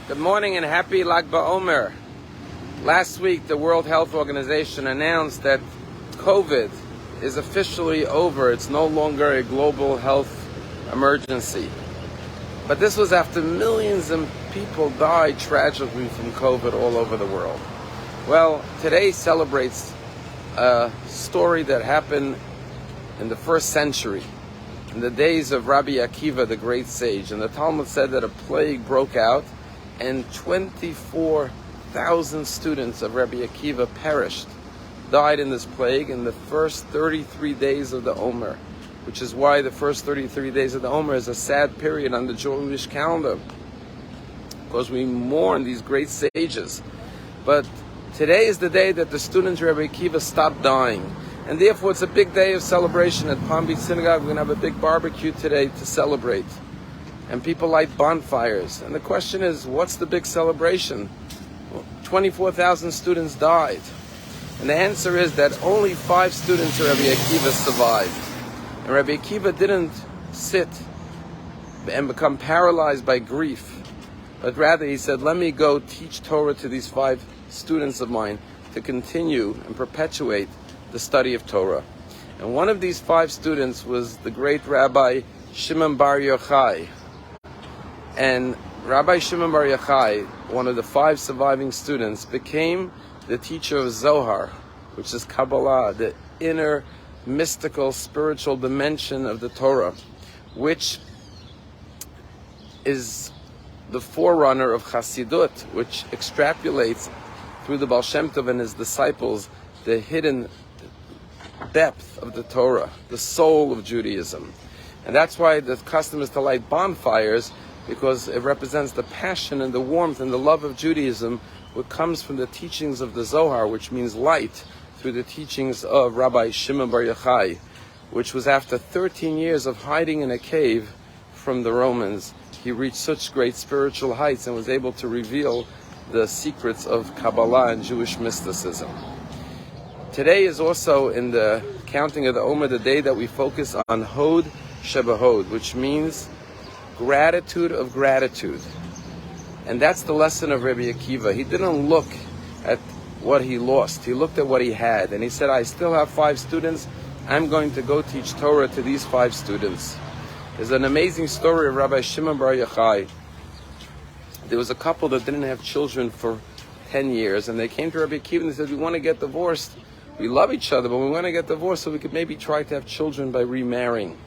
Good morning and happy Lag BaOmer. Last week, the World Health Organization announced that COVID is officially over. It's no longer a global health emergency. But this was after millions of people died tragically from COVID all over the world. Well, today celebrates a story that happened in the first century, in the days of Rabbi Akiva, the great sage. And the Talmud said that a plague broke out and 24,000 students of Rabbi Akiva perished, died in this plague in the first 33 days of the Omer, which is why the first 33 days of the Omer is a sad period on the Jewish calendar, because we mourn these great sages. But today is the day that the students of Rabbi Akiva stopped dying, and therefore it's a big day of celebration. At Palm Beach Synagogue, we're going to have a big barbecue today to celebrate. And people light bonfires. And the question is, what's the big celebration? Well, 24,000 students died. And the answer is that only 5 students of Rabbi Akiva survived. And Rabbi Akiva didn't sit and become paralyzed by grief, but rather he said, let me go teach Torah to these 5 students of mine to continue and perpetuate the study of Torah. And one of these 5 students was the great Rabbi Shimon Bar Yochai. And Rabbi Shimon Bar Yochai, one of the 5 surviving students, became the teacher of Zohar, which is Kabbalah, the inner mystical spiritual dimension of the Torah, which is the forerunner of Chassidut, which extrapolates through the Baal Shem Tov and his disciples the hidden depth of the Torah, the soul of Judaism. And that's why the custom is to light bonfires, because it represents the passion and the warmth and the love of Judaism, which comes from the teachings of the Zohar, which means light, through the teachings of Rabbi Shimon Bar Yochai, which was after 13 years of hiding in a cave from the Romans. He reached such great spiritual heights and was able to reveal the secrets of Kabbalah and Jewish mysticism. Today is also, in the counting of the Omer, the day that we focus on Hod Shebahod, which means gratitude of gratitude. And that's the lesson of Rabbi Akiva. He didn't look at what he lost. He looked at what he had. And he said, I still have 5 students. I'm going to go teach Torah to these 5 students. There's an amazing story of Rabbi Shimon Bar Yochai. There was a couple that didn't have children for 10 years. And they came to Rabbi Akiva and they said, we want to get divorced. We love each other, but we want to get divorced so we could maybe try to have children by remarrying.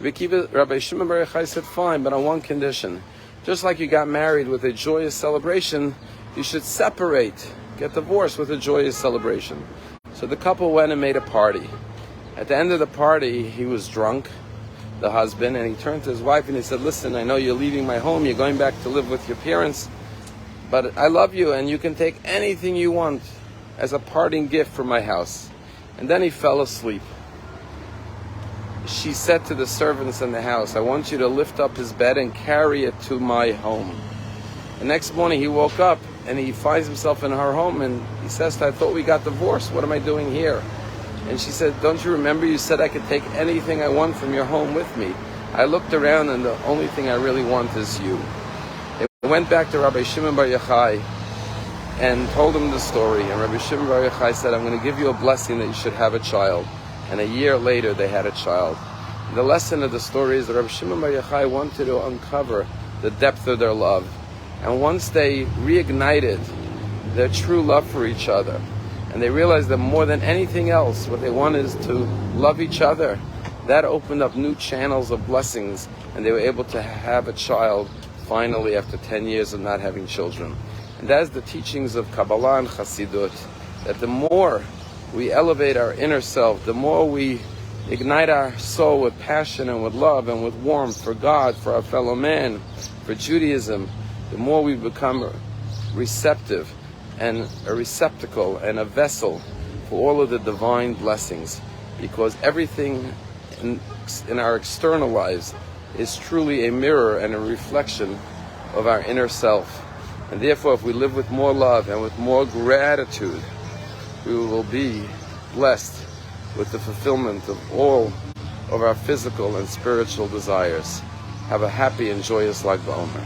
Rabbi Shimon Bar Yochai said, fine, but on one condition. Just like you got married with a joyous celebration, you should separate, get divorced with a joyous celebration. So the couple went and made a party. At the end of the party, he was drunk, the husband, and he turned to his wife and he said, listen, I know you're leaving my home, you're going back to live with your parents, but I love you and you can take anything you want as a parting gift from my house. And then he fell asleep. She said to the servants in the house, I want you to lift up his bed and carry it to my home. The next morning he woke up and he finds himself in her home and he says to her, I thought we got divorced. What am I doing here? And she said, don't you remember you said I could take anything I want from your home with me? I looked around and the only thing I really want is you. They went back to Rabbi Shimon Bar Yochai and told him the story. And Rabbi Shimon Bar Yochai said, I'm going to give you a blessing that you should have a child. And a year later, they had a child. The lesson of the story is that Rabbi Shimon Bar Yochai wanted to uncover the depth of their love. And once they reignited their true love for each other, and they realized that more than anything else, what they wanted is to love each other, that opened up new channels of blessings, and they were able to have a child finally after 10 years of not having children. And that is the teachings of Kabbalah and Chassidut, that the more we elevate our inner self, the more we ignite our soul with passion and with love and with warmth for God, for our fellow man, for Judaism, the more we become receptive and a receptacle and a vessel for all of the divine blessings, because everything in our external lives is truly a mirror and a reflection of our inner self. And therefore, if we live with more love and with more gratitude, we will be blessed with the fulfillment of all of our physical and spiritual desires. Have a happy and joyous Lag BaOmer.